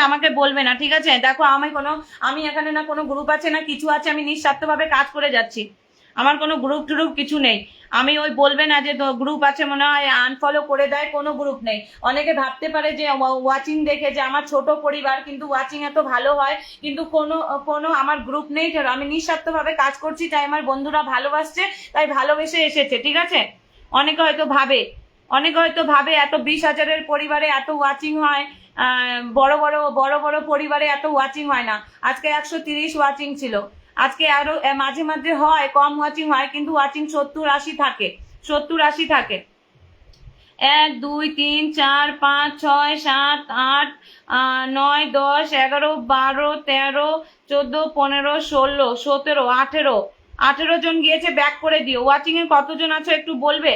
আমাকে বলবে না, ঠিক আছে? দেখো আমি এখানে না কোনো গ্রুপ আছে না কিছু আছে, আমি নিঃস্বার্থভাবে কাজ করে যাচ্ছি, আমার কোনো গ্রুপ টুরুপ কিছু নেই। আমি ওই বলবে না যে গ্রুপ আছে মনে হয় আনফলো করে দেয়, কোনো গ্রুপ নেই। অনেকে ভাবতে পারে যে ওয়াচিং দেখে যে আমার ছোট পরিবার, কিন্তু ওয়াচিং এত ভালো হয়, কিন্তু কোনো আমার গ্রুপ নেই। আমি নিঃস্বার্থভাবে কাজ করছি, তাই আমার বন্ধুরা ভালোবাসছে, তাই ভালোবেসে এসেছে, ঠিক আছে? অনেকে হয়তো ভাবে এত 20,000-এর পরিবারে এত ওয়াচিং হয়, বড় বড় পরিবারে এত ওয়াচিং হয় না। আজকে 130 ওয়াচিং ছিল, আজকে আরো মাঝে মাঝে হয় কম ওয়াচিং হয়, কিন্তু ওয়াচিং 70-80 থাকে, 70-80 থাকে। 1 2 3 4 5 6 7 8 9 10 11 12 13 14 15 16 17 18 18 জন গিয়েছে, ব্যাক করে দিও। ওয়াচিং এ কতজন আছো একটু বলবে,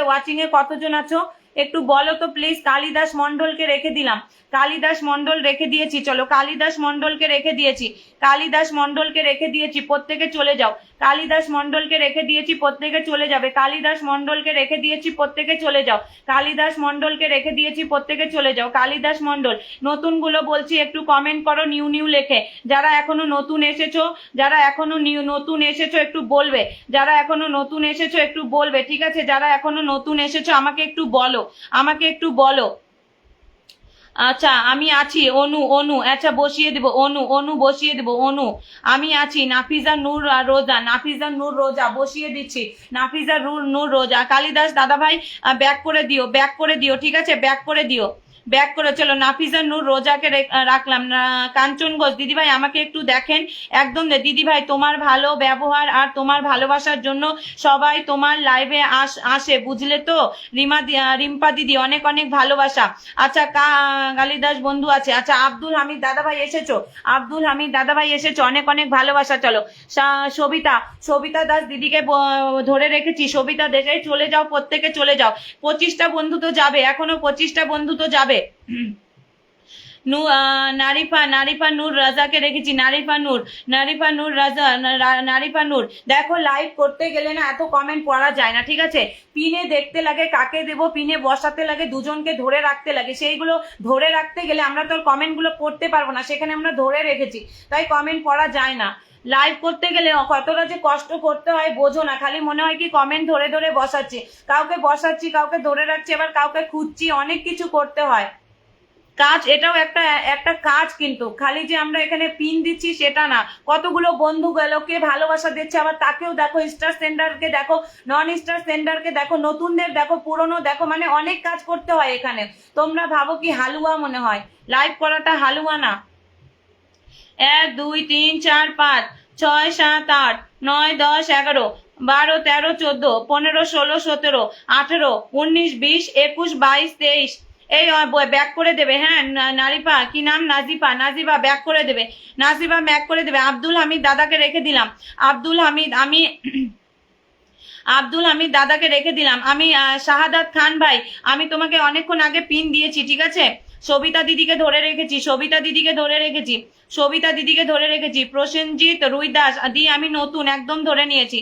ওয়াচিং এ কতজন আছো একটু বলো তো প্লিজ। কালিদাস মন্ডলকে রেখে দিলাম, কালিদাস মন্ডল রেখে দিয়েছি, চলো কালিদাস মন্ডলকে রেখে দিয়েছি, কালিদাস মন্ডলকে রেখে দিয়েছি, প্রত্যেকে চলে যাও। কালিদাস মন্ডলকে রেখে দিয়েছি, প্রত্যেকে চলে যাবে। কালিদাস মন্ডলকে রেখে দিয়েছি, প্রত্যেকে চলে যাও। কালিদাস মন্ডলকে রেখে দিয়েছি, প্রত্যেকে চলে যাও। কালিদাস মন্ডল, নতুনগুলো বলছি একটু কমেন্ট করো নিউ নিউ লেখে। যারা এখনো নতুন এসেছো, যারা এখনো নতুন এসেছো একটু বলবে, যারা এখনো নতুন এসেছো একটু বলবে, ঠিক আছে? যারা এখনো নতুন এসেছো আমাকে একটু বলো, আমাকে একটু বলো। আচ্ছা আমি আছি, অনু অনু, আচ্ছা বসিয়ে দেবো, অনু অনু বসিয়ে দেবো, অনু আমি আছি। নাফিজা নূর রোজা, নাফিজা নূর রোজা বসিয়ে দিচ্ছি, নাফিজা নূর রোজা। কালিদাস দাদা ভাই ব্যাক করে দিও, ব্যাক করে দিও, ঠিক আছে? ব্যাক করে দিও, ব্যাক করে। চলো নাফিজা নূর রোজাকে রাখলাম। কাঞ্চন ঘোষ দিদিভাই আমাকে একটু দেখেন, একদম দিদিভাই তোমার ভালো ব্যবহার আর তোমার ভালোবাসার জন্য সবাই তোমার লাইভে আসে, বুঝলে তো? রিম্পা দিদি অনেক অনেক ভালোবাসা। আচ্ছা কালিদাস বন্ধু আছে। আচ্ছা আব্দুল হামিদ দাদা ভাই এসেছো, আব্দুল হামিদ দাদা ভাই এসেছো, অনেক অনেক ভালোবাসা। চলো সবিতা, সবিতা দাস দিদিকে ধরে রেখেছি, সবিতা দেশে চলে যাও, প্রত্যেকে চলে যাও। 25টা বন্ধু তো যাবে, এখনো 25টা বন্ধু তো যাবে। নারিফা, নারিফা নূর রাজাকে রেখেছি, নারিফা নূর, নারিফা নূর রাজা, নারিফা নূর। দেখো লাইভ করতে গেলে না এত কমেন্ট পড়া যায় না, ঠিক আছে? পিনে দেখতে লাগে কাকে দেবো, পিনে বসাতে লাগে, দুজনকে ধরে রাখতে লাগে, সেইগুলো ধরে রাখতে গেলে আমরা তো কমেন্টগুলো পড়তে পারবো না, সেখানে আমরা ধরে রেখেছি, তাই কমেন্ট পড়া যায় না। লাইভ করতে গেলে কতটা যে কষ্ট করতে হয় বোঝো না, খালি মনে হয় কি কমেন্ট ধরে ধরে বসাচ্ছি, কাউকে বসাচ্ছি, কাউকে ধরে রাখছি, আবার কাউকে খুঁজছি, অনেক কিছু করতে হয় কাজ। এটাও একটা একটা কাজ, কিন্তু খালি যে আমরা এখানে পিন দিচ্ছি সেটা না। কতগুলো বন্ধু গেল, কে ভালোবাসা দিচ্ছে, আবার তাকেও দেখো, স্টার সেন্ডারকে দেখো, নন স্টার সেন্ডারকে দেখো, নতুনদের দেখো, পুরনো দেখো, মানে অনেক কাজ করতে হয় এখানে। তোমরা ভাবো কি হালুয়া মনে হয়? লাইভ করাটা হালুয়া না। 1 2 3 4 5 6 7 8 9 10 11 12 13 14 15 16 17 18 19 20 21 22 23। এই ব্যাক করে দেবে, হ্যাঁ নারিফা কি নাম, নাজিফা, নাজিবা ব্যাক করে দেবে, নাজিবা ব্যাক করে দেবে। আব্দুল হামিদ দাদাকে রেখে দিলাম, আব্দুল হামিদ আমি আব্দুল হামিদ দাদাকে রেখে দিলাম। আমি শাহাদাত খান ভাই আমি তোমাকে অনেকক্ষণ আগে পিন দিয়েছি, ঠিক আছে? সবিতা দিদিকে ধরে রেখেছি, সবিতা দিদিকে ধরে রেখেছি, সবিতা দিদিকে ধরে রেখেছি। প্রসেনজিৎ রুই দাস দি আমি নতুন, একদম ধরে নিয়েছি,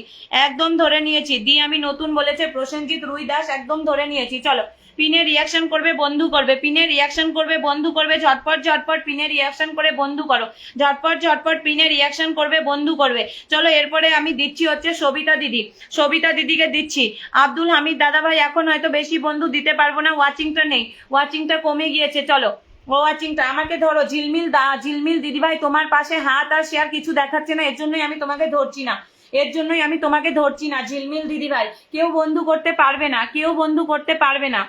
একদম ধরে নিয়েছি। দি আমি নতুন বলেছে প্রসেনজিৎ রুই দাস, একদম ধরে নিয়েছি। চলো পিনে রিয়াকশন করবে, বন্ধু করবে, পিনে রিয়াকশন করবে, বন্ধু করবে, ঝটপট ঝটপট পিনে রিয়াকশন করে বন্ধু করো, ঝটপট ঝটপট পিনে রিয়াকশন করবে, বন্ধু করবে। চলো এরপরে আমি দিচ্ছি হচ্ছে সবিতা দিদি, সবিতা দিদিকে দিচ্ছি। আব্দুল হামিদ দাদা ভাই এখন হয়তো বেশি বন্ধু দিতে পারবো না, ওয়াচিংটা নেই, ওয়াচিংটা কমে গিয়েছে। চলো ওয়াচিংটা আমাকে ধরো। ঝিলমিল ঝিলমিল দিদি ভাই তোমার পাশে হাত আর শেয়ার কিছু দেখাচ্ছে না, এর জন্যই আমি তোমাকে ধরছি না, এর জন্যই আমি তোমাকে ধরছি না। ঝিলমিল দিদি ভাই কেউ বন্ধু করতে পারবে না, কেউ বন্ধু করতে পারবে না।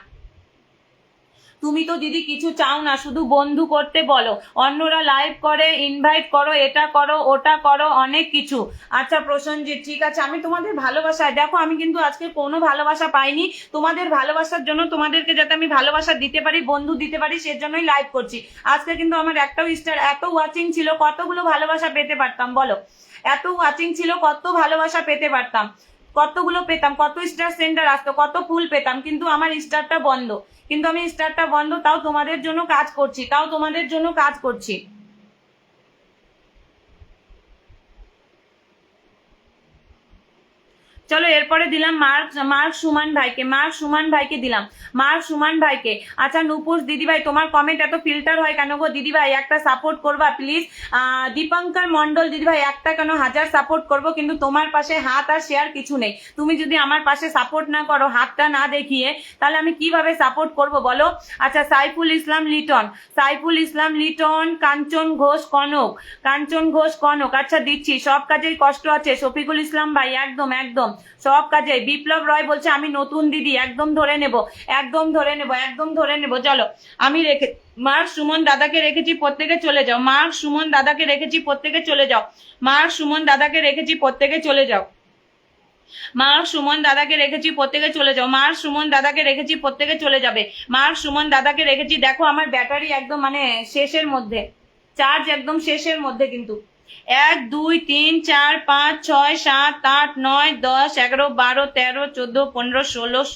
তুমি তো দিদি কিছু চাও না, শুধু বন্ধু করতে বলো, অন্যরা লাইভ করে, ইনভাইট করো, এটা করো ওটা করো, অনেক কিছু। আচ্ছা প্রসেনজিৎ ঠিক আছে, আমি তোমাদের ভালোবাসায় দেখো, আমি কিন্তু আজকে কোনো ভালোবাসা পাইনি, তোমাদের ভালোবাসার জন্য, তোমাদেরকে যাতে আমি ভালোবাসা দিতে পারি, বন্ধু দিতে পারি, সেজন্যই লাইভ করছি। আজকে কিন্তু আমার একটাও স্টার, এত ওয়াচিং ছিল, কতগুলো ভালোবাসা পেতে পারতাম বলো? এত ওয়াচিং ছিল, কত ভালোবাসা পেতে পারতাম, কতগুলো পেতাম, কত স্টার সেন্টার আসতো, কত ফুল পেতাম, কিন্তু আমার স্টারটা বন্ধ, কিন্তু আমি স্টারটা বন্ধ, তাও তোমাদের জন্য কাজ করছি, তাও তোমাদের জন্য কাজ করছি। চলো এরপরে দিলাম মার্ক সুমান ভাইকে, মার্ক সুমান ভাইকে দিলাম, মার্ক সুমান ভাইকে। আচ্ছা নুপুর দিদিভাই তোমার কমেন্ট এত ফিল্টার হয় কেন গো দিদিভাই, একটা সাপোর্ট করবা প্লিজ। দীপঙ্কর মন্ডল দিদিভাই একটা কেন, হাজার সাপোর্ট করবো, কিন্তু তোমার পাশে হাত আর শেয়ার কিছু নেই। তুমি যদি আমার পাশে সাপোর্ট না করো, হাতটা না দেখিয়ে, তাহলে আমি কিভাবে সাপোর্ট করব বলো? আচ্ছা সাইফুল ইসলাম লিটন, সাইফুল ইসলাম লিটন, কাঞ্চন ঘোষ কনক, কাঞ্চন ঘোষ কনক। আচ্ছা দিচ্ছি, সব কাজেই কষ্ট আছে। শফিকুল ইসলাম ভাই একদম একদম সব কাজে। বিপ্লব রয় বলছে আমি নতুন দিদি, একদম ধরে নেব, একদম ধরে নেব, একদম ধরে নেব। চলো আমি রেখে মার্ক সুমন দাদাকে রেখেছি, প্রত্যেকে চলে যাও। মার্ক সুমন দাদাকে রেখেছি, প্রত্যেকে চলে যাও। মার্ক সুমন দাদাকে রেখেছি, প্রত্যেকে চলে যাও। মার্ক সুমন দাদাকে রেখেছি, প্রত্যেকে চলে যাও। মার্ক সুমন দাদাকে রেখেছি, প্রত্যেকে চলে যাবে। মার্ক সুমন দাদাকে রেখেছি। দেখো আমার ব্যাটারি একদম মানে শেষের মধ্যে, চার্জ একদম শেষের মধ্যে, কিন্তু 1 2 3 4 5 6 7 8 9 10 11 12 13 14 15 16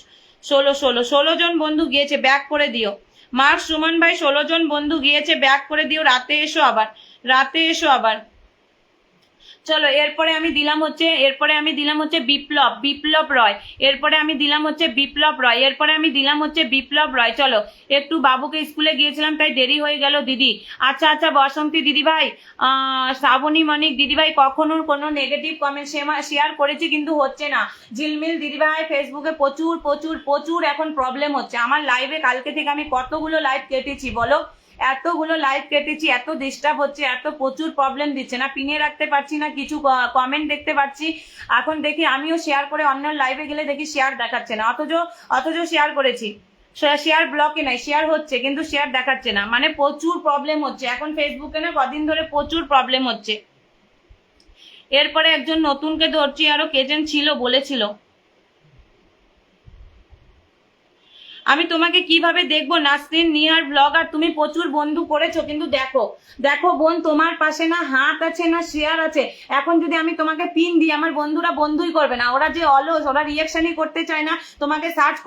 ষোলো জন বন্ধু গিয়েছে, ব্যাক করে দিও। মার্ক সুমন ভাই 16 জন বন্ধু গিয়েছে, ব্যাক করে দিও। রাতে এসো আবার। চলো এরপরে আমি দিলাম হচ্ছে বিপ্লব রয়। এরপরে আমি দিলাম হচ্ছে বিপ্লব রয়। চলো, একটু বাবুকে স্কুলে গিয়েছিলাম তাই দেরি হয়ে গেল দিদি। আচ্ছা বসন্তী দিদি ভাই, শ্রাবণী মনিক দিদি ভাই, কখনো কোনো নেগেটিভ কমেন্ট শেয়ার করেছি কিন্তু হচ্ছে না। ঝিলমিল দিদি ভাই, ফেসবুকে প্রচুর এখন প্রবলেম হচ্ছে। আমার লাইভে কালকে থেকে আমি কতগুলো লাইভ কেটেছি বলো, এতগুলো লাইভ কেটেছি, এত ডিস্টার্ব হচ্ছে, এত প্রচুর প্রবলেম দিচ্ছে, না পিনে রাখতে পারছি না কিছু কমেন্ট দেখতে পাচ্ছি। এখন দেখি আমিও শেয়ার করে অন্য লাইভে গেলে দেখি শেয়ার দেখাচ্ছে না, অথচ শেয়ার করেছি, শেয়ার ব্লকে নাই, শেয়ার হচ্ছে কিন্তু শেয়ার দেখাচ্ছে না। মানে প্রচুর প্রবলেম হচ্ছে এখন ফেসবুকে, না কদিন ধরে প্রচুর প্রবলেম হচ্ছে। এরপরে একজন নতুনকে ধরছি, আরো কে যেন ছিল বলেছিল। আমি তোমাকে কিভাবে দেখবো নাসরিন নিহার ব্লগার, তুমি প্রচুর বন্ধু করেছো কিন্তু দেখো বোন, তোমার পাশে না হাত আছে না শেয়ার আছে। এখন যদি আমি তোমাকে পিন দিই, আমার বন্ধুরা বন্ধুই করবে না, ওরা যে অলস, ওরা রিয়াকশনই করতে চায় না, তোমাকে সার্চ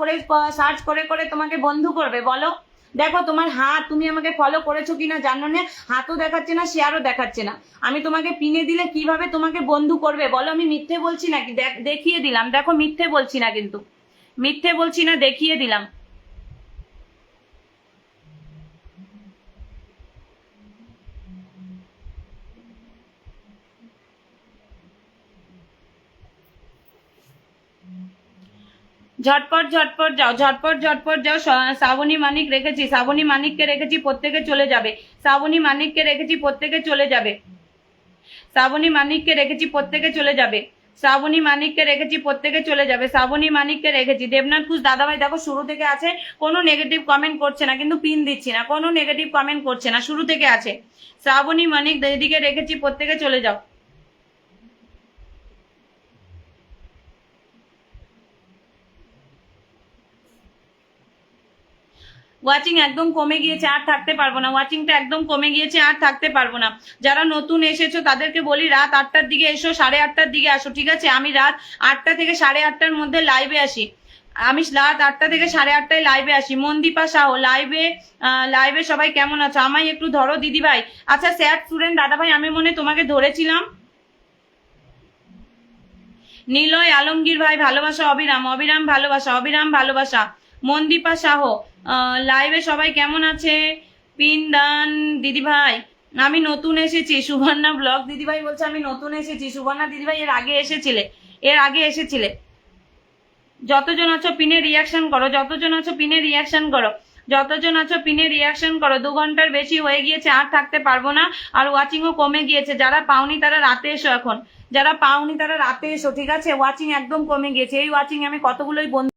করে তোমাকে বন্ধু করবে বলো। দেখো তোমার হাত, তুমি আমাকে ফলো করেছো কিনা জানো না, হাতও দেখাচ্ছে না শেয়ারও দেখাচ্ছে না। আমি তোমাকে পিনে দিলে কিভাবে তোমাকে বন্ধু করবে বলো। আমি মিথ্যে বলছি নাকি? দেখিয়ে দিলাম, দেখো মিথ্যে বলছি না, কিন্তু মিথ্যে বলছি না, দেখিয়ে দিলাম। ঝটপট যাও। শ্রাবণী মানিক রেখেছি, শ্রাবণী মানিককে রেখেছি, প্রত্যেকে চলে যাবে। শ্রাবণী মানিককে রেখেছি, প্রত্যেকে চলে যাবে। শ্রাবণী মানিককে রেখেছি, প্রত্যেকে চলে যাবে। শ্রাবণী মানিককে রেখেছি, প্রত্যেকে চলে যাবে। শ্রাবণী মানিককে রেখেছি। দেবনাথ ঘোষ দাদাভাই দেখো শুরু থেকে আছে, কোনো নেগেটিভ কমেন্ট করছে না, কিন্তু পিন দিচ্ছি না, কোনো নেগেটিভ কমেন্ট করছে না, শুরু থেকে আছে। শ্রাবণী মানিক দিদিকে রেখেছি, প্রত্যেকে চলে যাও। ওয়াচিং একদম কমে গিয়েছে, আর থাকতে পারবো না, ওয়াচিংটা একদম কমে গিয়েছে, আর থাকতে পারবো না। যারা নতুন এসেছো তাদেরকে বলি রাত 8টার দিকে এসো, 8:30টার দিকে আসো, ঠিক আছে? আমি রাত 8টা থেকে 8:30টার মধ্যে লাইভে আসি। আমি রাত 8টা থেকে 8:30টায় লাইভে আসি। মনদীপা সাহ লাইভে সবাই কেমন আছো? আমায় একটু ধরো দিদি ভাই। আচ্ছা স্যার স্টুডেন্ট দাদা ভাই, আমি মনে তোমাকে ধরেছিলাম। নিলয় আলমগীর ভাই ভালোবাসা, অবিরাম ভালোবাসা। মনদীপা সাহ লাইভে সবাই কেমন আছে? পিনদান দিদি ভাই, আমি নতুন এসেছি। সুবর্ণা ব্লগ দিদি ভাই বলছে আমি নতুন এসেছি। সুবর্ণা দিদি ভাই এর আগে এসেছিলে। যতজন আছো পিনে রিয়াকশন করো, 2 ঘন্টার বেশি হয়ে গিয়েছে, আর থাকতে পারবো না, আর ওয়াচিংও কমে গিয়েছে। যারা পাওনি তারা রাতে এসো, ঠিক আছে? ওয়াচিং একদম কমে গিয়েছে। এই ওয়াচিং আমি কতগুলোই বন্ধু